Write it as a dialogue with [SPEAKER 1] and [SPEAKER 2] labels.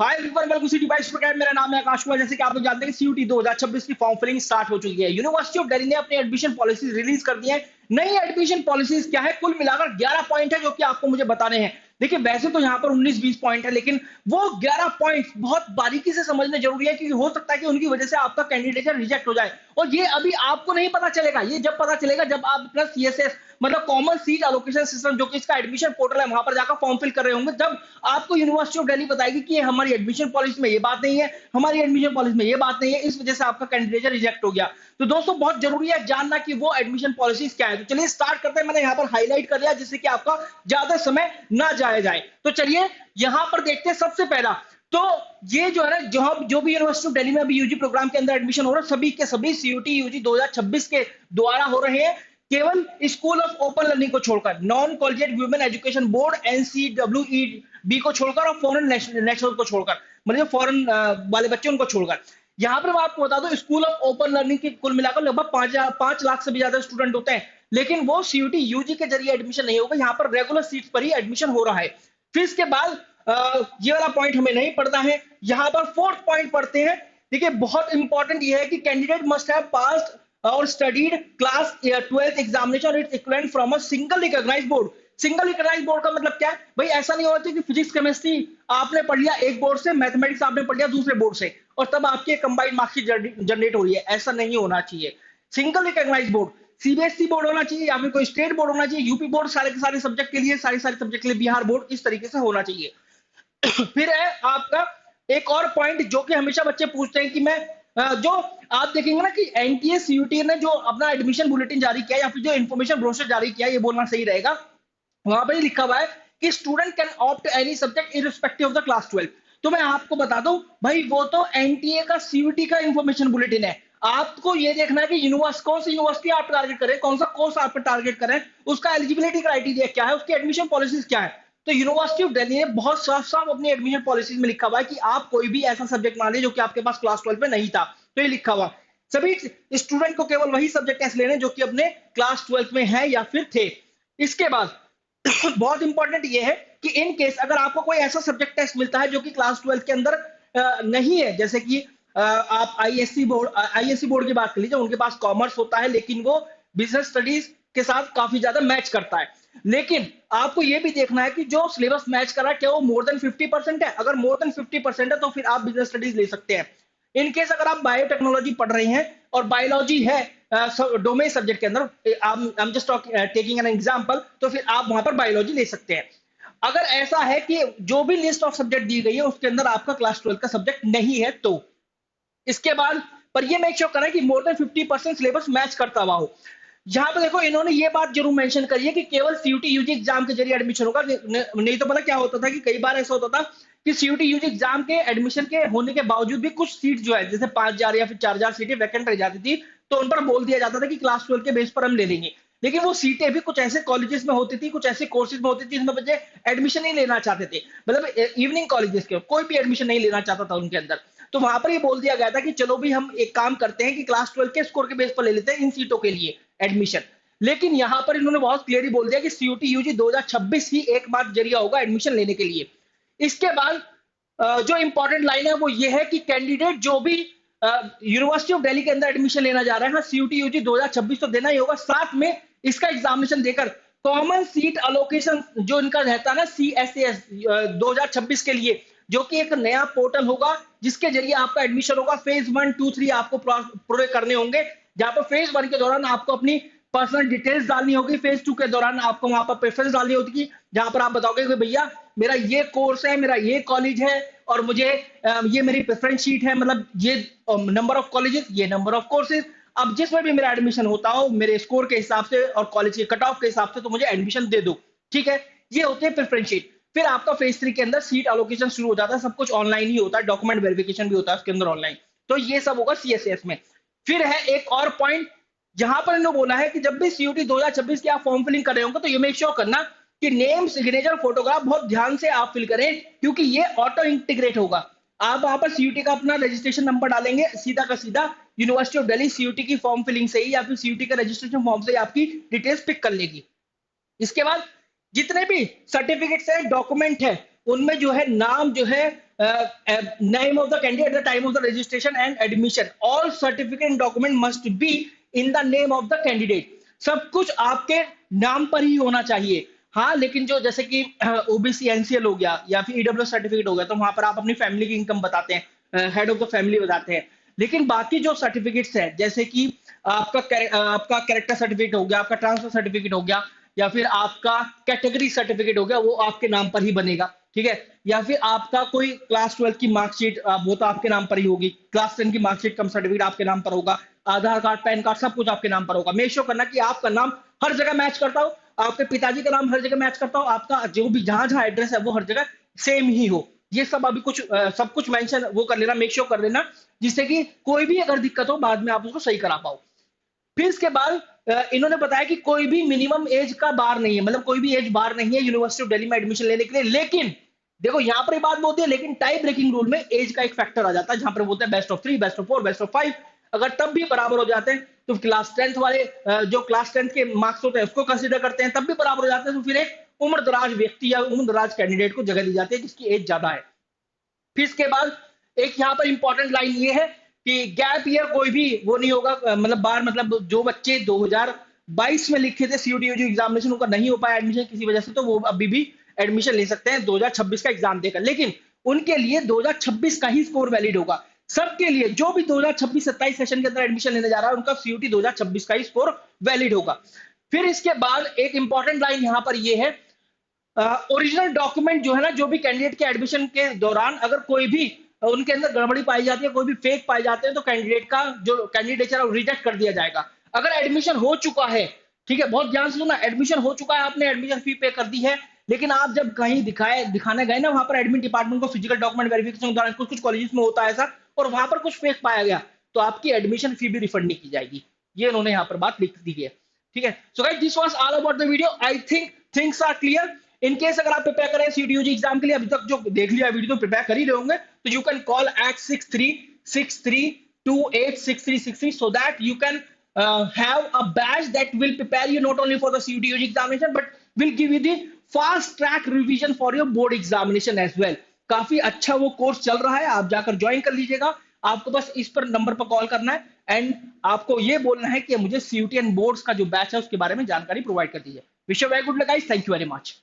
[SPEAKER 1] Hi everyone, welcome to device programme. मेरा नाम है आकाश कुमार। जैसे कि आप लोग जानते हैं, सीयूटी 2026 की फॉर्म फिलिंग स्टार्ट हो चुकी है। यूनिवर्सिटी ऑफ दिल्ली ने अपनी एडमिशन पॉलिसीज रिलीज कर दी है। नई एडमिशन पॉलिसीज क्या है? कुल मिलाकर 11 पॉइंट है जो कि आपको मुझे बताने हैं। देखिए, वैसे तो यहाँ पर 19-20 पॉइंट है, लेकिन वो 11 पॉइंट बहुत बारीकी से समझने जरूरी है, क्योंकि हो सकता है कि उनकी वजह से आपका कैंडिडेट रिजेक्ट हो जाए। और ये अभी आपको नहीं पता चलेगा, ये जब पता चलेगा जब आप अपना सीएसएस मतलब कॉमन सीट एलोकेशन सिस्टम, जो कि इसका एडमिशन पोर्टल है, वहां पर जाकर फॉर्म फिल कर रहे होंगे। जब आपको यूनिवर्सिटी ऑफ दिल्ली बताएगी कि हमारी एडमिशन पॉलिसी में ये बात नहीं है, हमारी एडमिशन पॉलिसी में ये बात नहीं है, इस वजह से आपका कैंडिडेट रिजेक्ट हो गया। तो दोस्तों, बहुत जरूरी है जानना कि वो एडमिशन पॉलिसीज क्या है। तो चलिए स्टार्ट करते हैं। मैंने यहाँ पर हाईलाइट कर लिया जिससे कि आपका ज्यादा समय ना जाया जाए। तो चलिए यहाँ पर देखते हैं। सबसे पहला तो ये जो है ना, जो भी यूनिवर्सिटी ऑफ दिल्ली में अभी यूजी प्रोग्राम के अंदर एडमिशन हो रहा है, सभी के सभी सीयूटी यूजी 2026 के द्वारा हो रहे हैं, केवल स्कूल ऑफ ओपन लर्निंग को छोड़कर, non collegiate women education board NCWEB को छोड़कर और फॉरेन नेशनल को छोड़कर, मतलब फॉरेन वाले बच्चे उनको छोड़कर। यहाँ पर मैं आपको बता दूं, स्कूल ऑफ ओपन लर्निंग की कुल मिलाकर लगभग 5 लाख से भी ज्यादा स्टूडेंट होते हैं, लेकिन वो सीयूटी यूजी के जरिए एडमिशन नहीं होगा। यहाँ पर रेगुलर सीट्स पर ही एडमिशन हो रहा है। फिर इसके बाद ये वाला पॉइंट हमें नहीं पढ़ना है। यहाँ पर फोर्थ पॉइंट पढ़ते हैं। देखिए, बहुत इंपॉर्टेंट ये है कि कैंडिडेट मस्ट हैव पास्ड और studied class 12th examination its equivalent from a single recognised board. Single recognised board का मतलब क्या है भाई? ऐसा नहीं होता कि फिजिक्स केमिस्ट्री आपने पढ़ लिया एक बोर्ड से, मैथमेटिक्स आपने पढ़ लिया दूसरे बोर्ड से, और तब आपकी कंबाइंड मार्कशीट जनरेट हो रही है। ऐसा नहीं होना चाहिए। Single recognised board CBSE board होना चाहिए या फिर कोई स्टेट बोर्ड होना चाहिए, यूपी बोर्ड सारे के सारे सब्जेक्ट के लिए, सारे सारे सब्जेक्ट के लिए बिहार बोर्ड, इस तरीके से होना चाहिए। फिर है आपका एक और पॉइंट जो कि हमेशा बच्चे पूछते हैं कि मैं जो आप देखेंगे ना कि एनटीए सीयूटी ने जो अपना एडमिशन बुलेटिन जारी किया या फिर जो इन्फॉर्मेशन ब्रोशर जारी किया, ये बोलना सही रहेगा, वहां पर लिखा हुआ है कि student can opt any subject irrespective of the class 12। तो मैं आपको बता दूं भाई, वो तो एनटीए का सीयूटी का इन्फॉर्मेशन बुलेटिन है। आपको ये देखना है कि यूनिवर्सिटी, कौन सी यूनिवर्सिटी आप टारगेट करें, कौन सा कोर्स आप टारगेट करें, उसका एलिजिबिलिटी क्राइटेरिया क्या है, उसकी एडमिशन पॉलिसीज क्या है। तो यूनिवर्सिटी ऑफ दिल्ली ने बहुत साफ साफ अपनी एडमिशन पॉलिसीज में लिखा हुआ है कि आप कोई भी ऐसा सब्जेक्ट मान लीजिए जो कि आपके पास क्लास 12 में नहीं था, तो ये लिखा हुआ सभी स्टूडेंट को केवल वही सब्जेक्ट ऐसे लेने जो कि अपने क्लास 12 में है या फिर थे। इसके बाद बहुत इंपॉर्टेंट ये है कि इन केस अगर आपको कोई ऐसा सब्जेक्ट टेस्ट मिलता है जो कि क्लास 12 के अंदर नहीं है, जैसे कि आप आईएससी बोर्ड की बात कर लीजिए, उनके पास कॉमर्स होता है लेकिन वो बिजनेस स्टडीज के साथ काफी ज्यादा मैच करता है, लेकिन आपको ये भी देखना है कि जो सिलेबस मैच कर रहा है क्या वो मोर देन 50% है। अगर मोर देन 50% है तो फिर आप बिजनेस स्टडीज ले सकते हैं। इन केस अगर आप बायोटेक्नोलॉजी पढ़ रहे हैं और बायोलॉजी है डोमेन सब्जेक्ट के अंदर, I am just taking an example, तो फिर आप वहां पर बायोलॉजी ले सकते हैं। अगर ऐसा है कि जो भी लिस्ट ऑफ सब्जेक्ट दी गई है उसके अंदर आपका क्लास 12 का सब्जेक्ट नहीं है, तो इसके बाद पर ये मेक श्योर करें कि मोर देन 50% सिलेबस मैच करता हुआ हो। यहाँ पे देखो, इन्होंने ये बात जरूर मेंशन करी है कि केवल सीयूटी यूजी एग्जाम के जरिए एडमिशन होगा। नहीं तो पता क्या होता था कि कई बार ऐसा होता था कि सीयूटी यूजी एग्जाम के एडमिशन के होने के बावजूद भी कुछ सीट जो है, जैसे 5,000 या फिर 4,000 सीटें वैकेंट रह जाती थी, तो उन पर बोल दिया जाता था कि क्लास 12 के बेस पर हम ले लेंगे। लेकिन वो सीटें भी कुछ ऐसे कॉलेजेस में होती थी, कुछ ऐसे कोर्सेज में होती थी जिसमें बच्चे एडमिशन नहीं लेना चाहते थे, मतलब इवनिंग कॉलेजेस के कोई भी एडमिशन नहीं लेना चाहता था उनके अंदर। तो वहां पर ये बोल दिया गया था कि चलो भी हम एक काम करते हैं कि क्लास 12 के स्कोर के बेस पर ले लेते हैं इन सीटों के लिए एडमिशन। लेकिन यहां पर इन्होंने बहुत क्लियरली बोल दिया कि सीयूटी यूजी 2026 ही एकमात्र जरिया होगा एडमिशन लेने के लिए। इसके बाद जो इंपॉर्टेंट लाइन है वो ये है कि कैंडिडेट जो भी यूनिवर्सिटी ऑफ दिल्ली के अंदर एडमिशन लेना जा रहा है, हाँ सीयूटी यूजी 2026 तो देना ही होगा, साथ में इसका एग्जामिनेशन देकर कॉमन सीट अलोकेशन जो इनका रहता है ना सीएसएस 2026 के लिए, जो कि एक नया पोर्टल होगा जिसके जरिए आपका एडमिशन होगा। फेज 1, 2, 3 आपको पूरे करने होंगे, जहां पर फेज 1 के दौरान आपको अपनी पर्सनल डिटेल्स डालनी होगी, फेज 2 के दौरान आपको वहां पर प्रेफरेंस डालनी होगी, जहां पर आप बताओगे कि भैया मेरा ये कोर्स है, मेरा ये कॉलेज है और मुझे ये मेरी प्रेफरेंस शीट है, मतलब ये नंबर ऑफ कॉलेजेस, ये नंबर ऑफ कोर्सेज, अब जिसमें भी मेरा एडमिशन होता हो मेरे स्कोर के हिसाब से और कॉलेज के कट ऑफ के हिसाब से तो मुझे एडमिशन दे दो। ठीक है, ये होते हैं प्रेफरेंस शीट। फिर आपका फेज 3 के अंदर सीट एलोकेशन शुरू हो जाता है, सब कुछ ऑनलाइन ही होता है, डॉक्यूमेंट वेरिफिकेशन भी होता है उसके अंदर ऑनलाइन। तो ये सब होगा सीएसएस में। फिर है एक और पॉइंट, जहां पर इन्होंने बोला है कि जब भी सीयूटी 2026 की आप फॉर्म फिलिंग कर रहे होंगे तो ये मेक श्योर करना कि नेम, सिग्नेचर, फोटोग्राफ बहुत ध्यान से आप फिल करें, क्योंकि ये ऑटो इंटीग्रेट होगा। आप वहां पर सीयूटी का अपना रजिस्ट्रेशन नंबर डालेंगे, सीधा का सीधा यूनिवर्सिटी ऑफ दिल्ली सीयूटी की फॉर्म फिलिंग से ही या फिर सीयूटी का रजिस्ट्रेशन फॉर्म से ही आपकी डिटेल्स पिक कर लेगी। इसके बाद जितने भी सर्टिफिकेट्स हैं, डॉक्यूमेंट है, उनमें जो है नाम जो है name of the candidate at the time of the registration and admission. All certificate and document must be in the name of the candidate. सब कुछ आपके नाम पर ही होना चाहिए। हाँ, लेकिन जो जैसे कि ओबीसी एनसीएल हो गया या फिर ईडब्ल्यू सर्टिफिकेट हो गया, तो वहां पर आप अपनी फैमिली की इनकम बताते हैं, हेड ऑफ द फैमिली बताते हैं। लेकिन बाकी जो सर्टिफिकेट्स हैं, जैसे कि आपका कैरेक्टर सर्टिफिकेट हो गया, आपका ट्रांसफर सर्टिफिकेट हो गया, या फिर आपका कैटेगरी सर्टिफिकेट हो गया, वो आपके नाम पर ही बनेगा, ठीक है। या फिर आपका कोई क्लास 12 की मार्कशीट, वो तो आपके नाम पर ही होगी। क्लास 10 की मार्कशीट कम सर्टिफिकेट आपके नाम पर होगा। आधार कार्ड, पैन कार्ड, सब कुछ आपके नाम पर होगा। मेक श्योर करना कि आपका नाम हर जगह मैच करता हो, आपके पिताजी का नाम हर जगह मैच करता हो, आपका जो भी जहां जहां एड्रेस है वो हर जगह सेम ही हो। ये सब अभी कुछ सब कुछ मेंशन वो कर लेना, मेक श्योर कर लेना, जिससे कि कोई भी अगर दिक्कत हो बाद में आप उसको सही करा पाओ। फिर इसके बाद इन्होंने बताया कि कोई भी मिनिमम एज का बार नहीं है, मतलब कोई भी एज बार नहीं है यूनिवर्सिटी ऑफ दिल्ली में एडमिशन लेने के लिए। लेकिन देखो यहां पर बात बोलती है, लेकिन टाई ब्रेकिंग रूल में एज का एक फैक्टर आ जाता है, जहां पर बोलते हैं best of 3, best of 4, best of 5। अगर तब भी बराबर हो जाते हैं तो क्लास 10th वाले जो क्लास 10th के मार्क्स होते हैं उसको कंसीडर करते हैं, तब भी बराबर हो जाते हैं, तो फिर एक उम्र दराज व्यक्ति या उम्र दराज कैंडिडेट को जगह दी जाती है जिसकी एज ज्यादा है। फिर इसके बाद एक यहाँ पर इंपॉर्टेंट लाइन ये है कि गैप ईयर कोई भी वो नहीं होगा, मतलब बार, मतलब जो बच्चे 2022 में लिखे थे सीयूटी यूजी एग्जामिनेशन, उनका नहीं हो पाया एडमिशन किसी वजह से, तो वो अभी भी एडमिशन ले सकते हैं 2026 का एग्जाम देकर। लेकिन उनके लिए 2026 का ही स्कोर वैलिड होगा। सबके लिए जो भी 2026-27 सेशन के अंदर एडमिशन लेने जा रहा है, उनका सीयूटी 2026 का ही स्कोर वैलिड होगा। फिर इसके बाद एक इंपॉर्टेंट लाइन यहां पर ये है, ओरिजिनल डॉक्यूमेंट जो है ना, जो भी कैंडिडेट के एडमिशन के दौरान अगर कोई भी उनके अंदर गड़बड़ी पाई जाती है, कोई भी फेक पाए जाते हैं, तो कैंडिडेट का जो कैंडिडेचर है वो रिजेक्ट कर दिया जाएगा। अगर एडमिशन हो चुका है, ठीक है, बहुत ध्यान से सुनना, एडमिशन हो चुका है, आपने एडमिशन फी पे कर दी है, लेकिन आप जब कहीं दिखाने गए ना, वहां पर एडमिट डिपार्टमेंट को फिजिकल डॉक्यूमेंट वेरिफिकेशन के दौरान कुछ कॉलेजेस में होता है ऐसा, और वहां पर कुछ फेक पाया गया, तो आपकी एडमिशन फी भी रिफंड नहीं की जाएगी। ये उन्होंने यहाँ पर बात लिख दी है, ठीक है। So guys, this was all about the video. I think things are clear. In case अगर आप प्रिपेयर करें सीटीयूजी एग्जाम के लिए, अभी तक जो देख लिया वीडियो तो प्रिपेयर कर ही रहे होंगे, तो you can call at 6363286363 so that you can have a badge that will prepare you not only for the CUTUG examination but will give you the fast track revision for your board examination as well। काफी अच्छा वो course चल रहा है, आप जाकर join कर लीजिएगा। आपको बस इस पर नंबर पर कॉल करना है एंड आपको ये बोलना है कि मुझे सीयूटी एंड बोर्ड्स का जो बैच है उसके बारे में जानकारी प्रोवाइड कर दीजिए। Wish you very good luck guys, thank you very much.